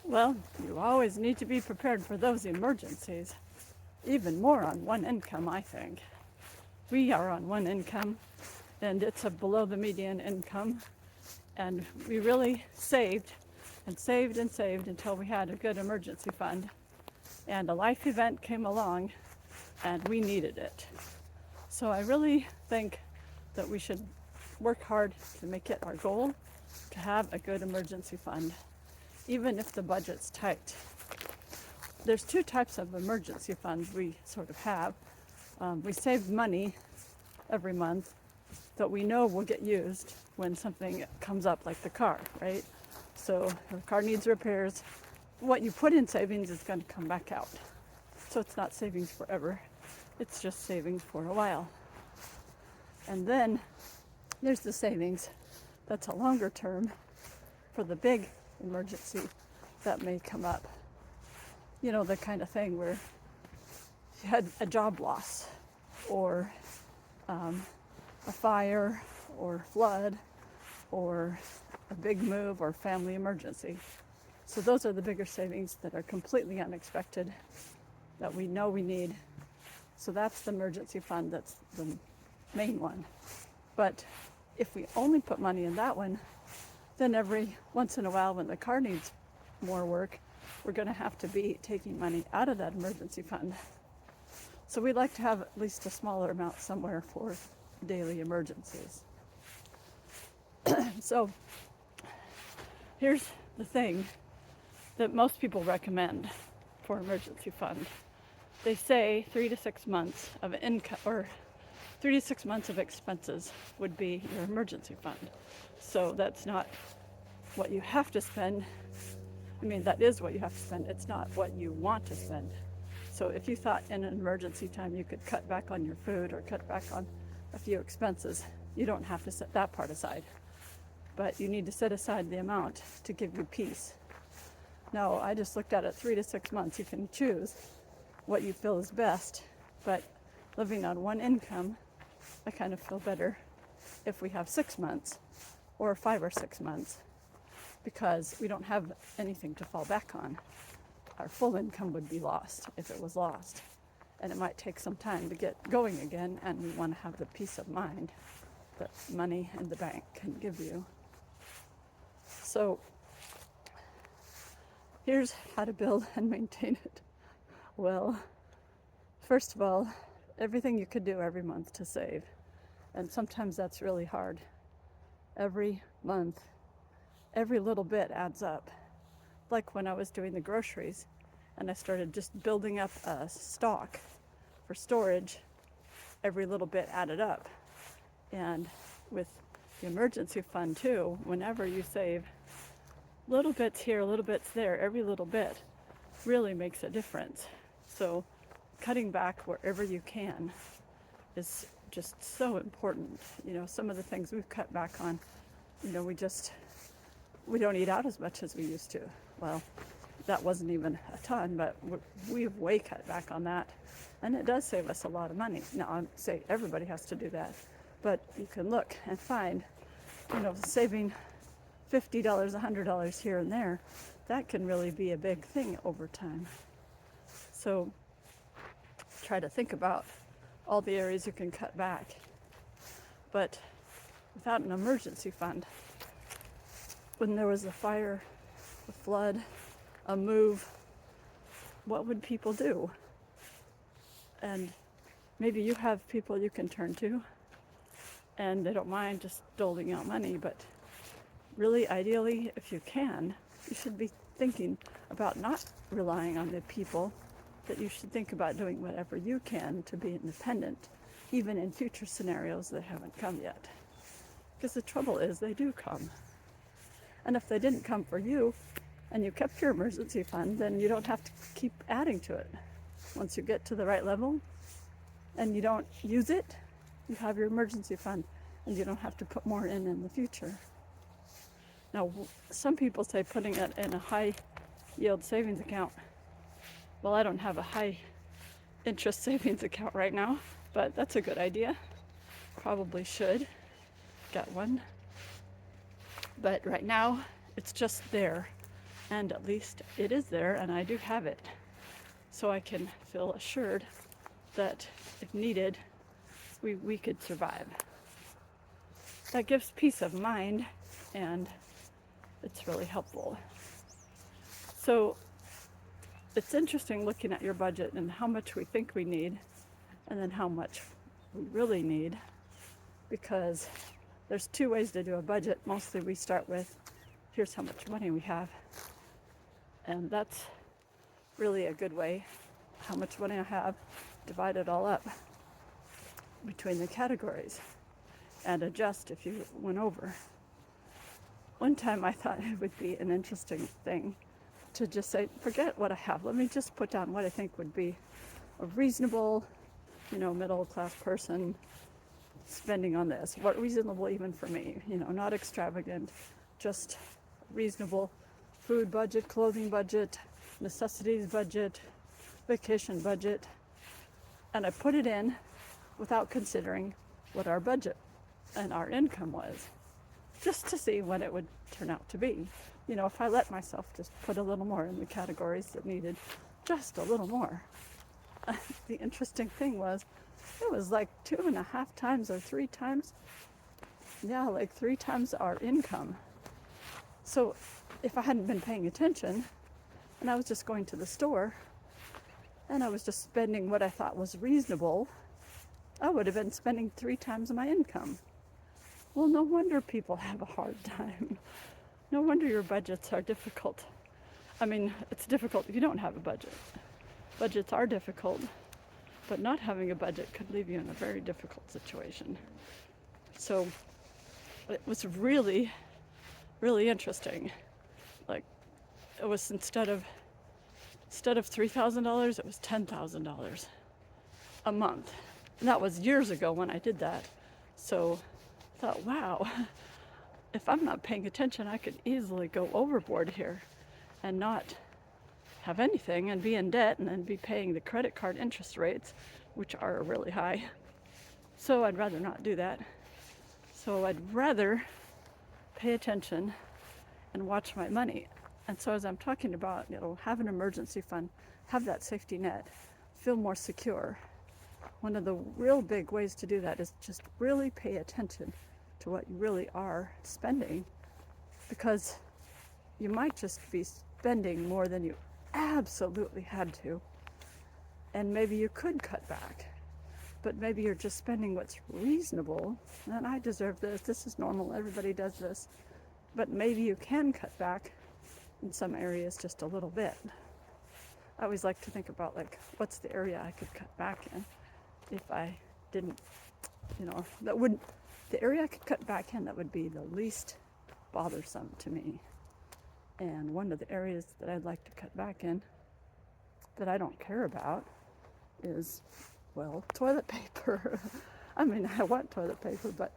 Well, you always need to be prepared for those emergencies. Even more on one income, I think. We are on one income, and it's a below the median income. And we really saved and saved and saved until we had a good emergency fund. And a life event came along, and we needed it. So I really think that we should work hard to make it our goal to have a good emergency fund, even if the budget's tight. There's two types of emergency funds we sort of have. We save money every month that we know will get used when something comes up like the car, right? So if the car needs repairs, what you put in savings is going to come back out. So it's not savings forever, it's just savings for a while. And then there's the savings that's a longer term for the big emergency that may come up. You know, the kind of thing where you had a job loss or a fire or flood or a big move or family emergency. So those are the bigger savings that are completely unexpected that we know we need. So that's the emergency fund, that's the main one. But if we only put money in that one, then every once in a while when the car needs more work, we're going to have to be taking money out of that emergency fund. So we'd like to have at least a smaller amount somewhere for daily emergencies. So here's the thing that most people recommend for emergency fund. They say 3 to 6 months of income or 3 to 6 months of expenses would be your emergency fund. So that's not what you have to spend. I mean, that is what you have to spend. It's not what you want to spend. So if you thought in an emergency time you could cut back on your food or cut back on a few expenses, you don't have to set that part aside. But you need to set aside the amount to give you peace. No, I just looked at it 3 to 6 months. You can choose what you feel is best, but living on one income, I kind of feel better if we have 6 months or 5 or 6 months, because we don't have anything to fall back on. Our full income would be lost if it was lost, and it might take some time to get going again, and we want to have the peace of mind that money in the bank can give you. So here's how to build and maintain it. Well, first of all, everything you could do every month to save. And sometimes that's really hard. Every month, every little bit adds up. Like when I was doing the groceries and I started just building up a stock for storage, every little bit added up. And with the emergency fund too, whenever you save little bits here, little bits there, every little bit really makes a difference. So cutting back wherever you can is just so important. You know, some of the things we've cut back on, you know, we don't eat out as much as we used to. Well, that wasn't even a ton, but we've way cut back on that. And it does save us a lot of money. Now, I'd say everybody has to do that, but you can look and find, you know, saving $50, $100 here and there, that can really be a big thing over time. So try to think about all the areas you can cut back. But without an emergency fund, when there was a fire, a flood, a move, what would people do? And maybe you have people you can turn to and they don't mind just doling out money, but really, ideally, if you can, you should be thinking about not relying on the people, that you should think about doing whatever you can to be independent, even in future scenarios that haven't come yet. Because the trouble is, they do come. And if they didn't come for you, and you kept your emergency fund, then you don't have to keep adding to it. Once you get to the right level, and you don't use it, you have your emergency fund, and you don't have to put more in the future. Now, some people say putting it in a high yield savings account. Well, I don't have a high interest savings account right now, but that's a good idea. Probably should get one. But right now, it's just there And at least it is there and I do have it. So I can feel assured that if needed, we could survive. That gives peace of mind and it's really helpful. So it's interesting looking at your budget and how much we think we need and then how much we really need, because there's two ways to do a budget. Mostly we start with, here's how much money we have, and that's really a good way. How much money I have, divide it all up between the categories and adjust if you went over. One time I thought it would be an interesting thing to just say, forget what I have. Let me just put down what I think would be a reasonable, middle class person spending on this. What reasonable even for me, not extravagant, just reasonable food budget, clothing budget, necessities budget, vacation budget. And I put it in without considering what our budget and our income was, just to see what it would turn out to be. If I let myself just put a little more in the categories that needed just a little more. The interesting thing was, it was like 2.5 times or 3 times. Yeah, like 3 times our income. So if I hadn't been paying attention and I was just going to the store and I was just spending what I thought was reasonable, I would have been spending 3 times my income. Well, no wonder people have a hard time. No wonder your budgets are difficult. I mean, it's difficult if you don't have a budget. Budgets are difficult, but not having a budget could leave you in a very difficult situation. So it was really, really interesting. Like, it was instead of $3,000, it was $10,000 a month. And that was years ago when I did that. So I thought, wow, if I'm not paying attention, I could easily go overboard here and not have anything and be in debt and then be paying the credit card interest rates, which are really high. So I'd rather not do that. So I'd rather pay attention and watch my money. And so as I'm talking about, have an emergency fund, have that safety net, feel more secure. One of the real big ways to do that is just really pay attention to what you really are spending, because you might just be spending more than you absolutely had to, and maybe you could cut back, but maybe you're just spending what's reasonable, and I deserve this is normal, everybody does this, but maybe you can cut back in some areas just a little bit. I always like to think about, like, what's the area I could cut back in if I didn't, the area I could cut back in that would be the least bothersome to me. And one of the areas that I'd like to cut back in that I don't care about is, toilet paper. I mean, I want toilet paper, but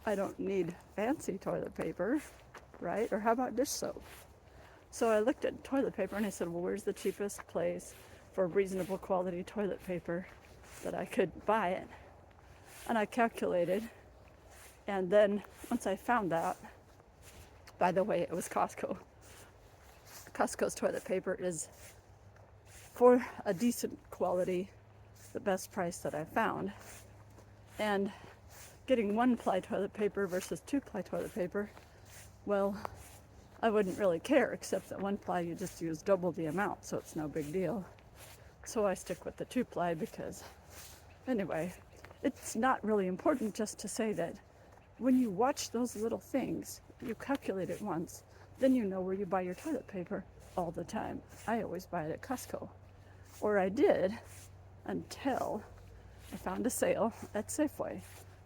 I don't need fancy toilet paper, right? Or how about dish soap? So I looked at toilet paper and I said, well, where's the cheapest place for reasonable quality toilet paper that I could buy it? And I calculated, and then once I found that, by the way, it was Costco. Costco's toilet paper is, for a decent quality, the best price that I found. And getting 1-ply toilet paper versus 2-ply toilet paper, well, I wouldn't really care, except that 1-ply you just use double the amount, so it's no big deal. So I stick with the 2-ply because, anyway, it's not really important, just to say that when you watch those little things, you calculate it once, then you know where you buy your toilet paper all the time. I always buy it at Costco. Or I did until I found a sale at Safeway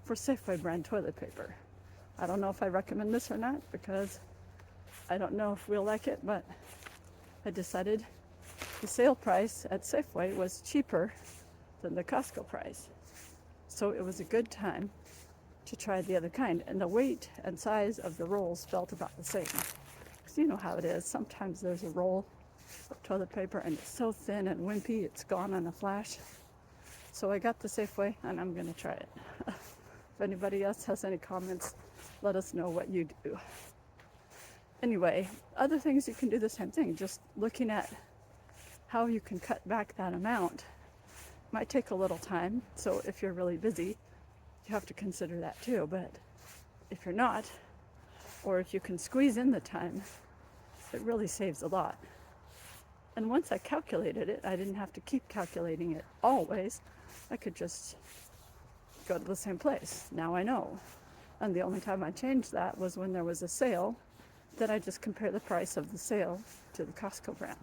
for Safeway brand toilet paper. I don't know if I recommend this or not, because I don't know if we'll like it, but I decided the sale price at Safeway was cheaper than the Costco price. So it was a good time to try the other kind. And the weight and size of the rolls felt about the same. Because you know how it is. Sometimes there's a roll of toilet paper and it's so thin and wimpy, it's gone in a flash. So I got the Safeway and I'm going to try it. If anybody else has any comments, let us know what you do. Anyway, other things you can do the same thing, just looking at how you can cut back that amount. Might take a little time, so if you're really busy, you have to consider that too. But if you're not, or if you can squeeze in the time, it really saves a lot. And once I calculated it, I didn't have to keep calculating it always. I could just go to the same place. Now I know. And the only time I changed that was when there was a sale. Then I just compare the price of the sale to the Costco brand.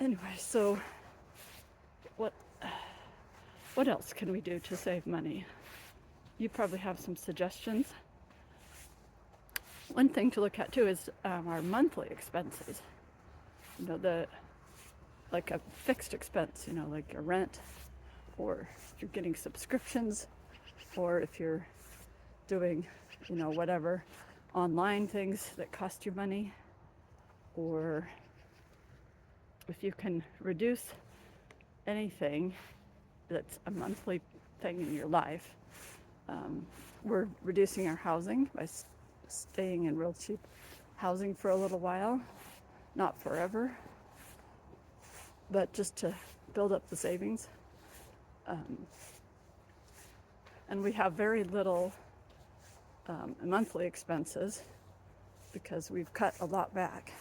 Anyway, so what else can we do to save money? You probably have some suggestions. One thing to look at too is our monthly expenses. You know, like a fixed expense, you know, like your rent, or if you're getting subscriptions, or if you're doing, you know, whatever online things that cost you money, or if you can reduce anything that's a monthly thing in your life. We're reducing our housing by staying in real cheap housing for a little while, not forever, but just to build up the savings. And we have very little monthly expenses because we've cut a lot back.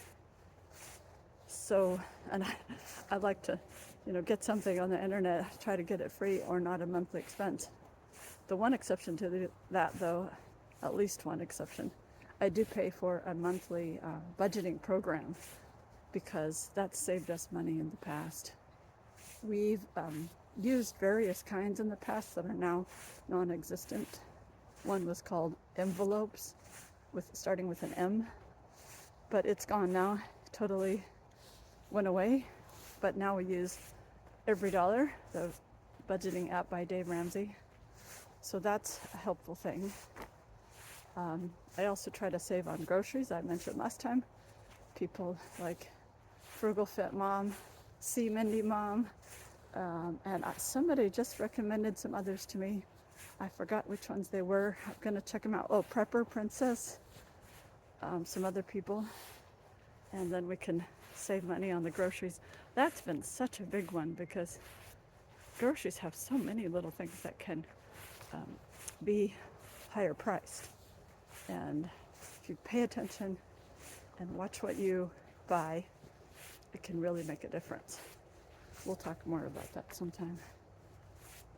So, and I like to, you know, get something on the internet, try to get it free or not a monthly expense. The one exception to that, though, at least one exception, I do pay for a monthly budgeting program because that's saved us money in the past. We've used various kinds in the past that are now non-existent. One was called envelopes, starting with an M, but it's gone now, totally went away. But now we use EveryDollar, the budgeting app by Dave Ramsey. So that's a helpful thing. I also try to save on groceries. I mentioned last time, people like Frugal Fit Mom, See Mindy Mom, and somebody just recommended some others to me. I forgot which ones they were. I'm gonna check them out. Oh, Prepper Princess, some other people, and then we can save money on the groceries. That's been such a big one because groceries have so many little things that can be higher priced. And if you pay attention and watch what you buy, it can really make a difference. We'll talk more about that sometime.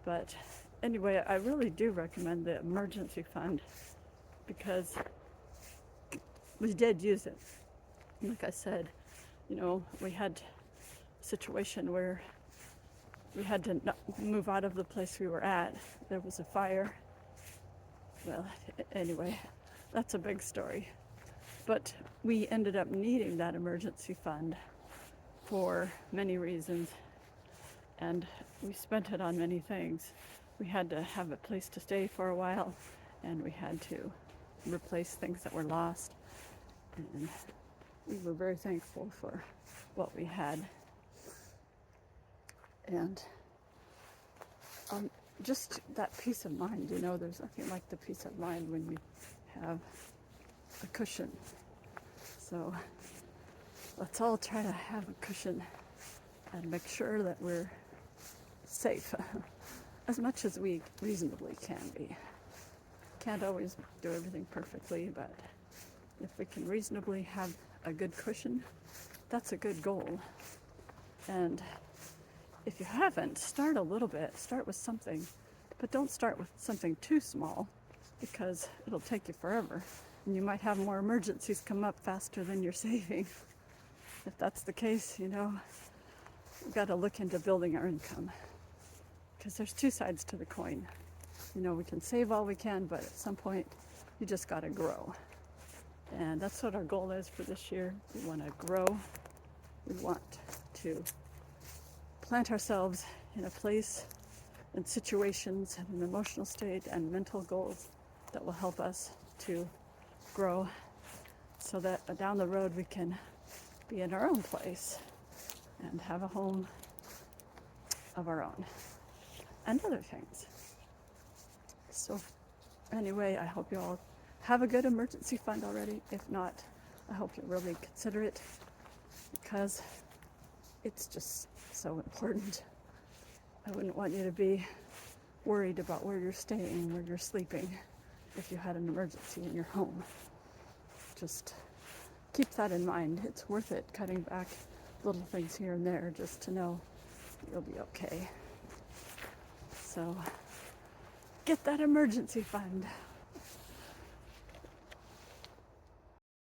But anyway, I really do recommend the emergency fund because we did use it. Like I said, you know, we had a situation where we had to move out of the place we were at. There was a fire. Well, anyway, that's a big story. But we ended up needing that emergency fund for many reasons, and we spent it on many things. We had to have a place to stay for a while, and we had to replace things that were lost, and we were very thankful for what we had. And just that peace of mind, you know, there's nothing like the peace of mind when you have a cushion. So let's all try to have a cushion and make sure that we're safe as much as we reasonably can be. Can't always do everything perfectly, but if we can reasonably have a good cushion, that's a good goal. And if you haven't, start a little bit. Start with something, but don't start with something too small because it'll take you forever. And you might have more emergencies come up faster than you're saving. If that's the case, you know, we've got to look into building our income because there's two sides to the coin. You know, we can save all we can, but at some point you just got to grow. And that's what our goal is for this year. We want to grow. We want to plant ourselves in a place and situations and an emotional state and mental goals that will help us to grow so that down the road we can be in our own place and have a home of our own and other things. So anyway, I hope you all have a good emergency fund already. If not, I hope you really consider it, because it's just so important. I wouldn't want you to be worried about where you're staying, where you're sleeping, if you had an emergency in your home. Just keep that in mind. It's worth it cutting back little things here and there just to know you'll be okay. So get that emergency fund.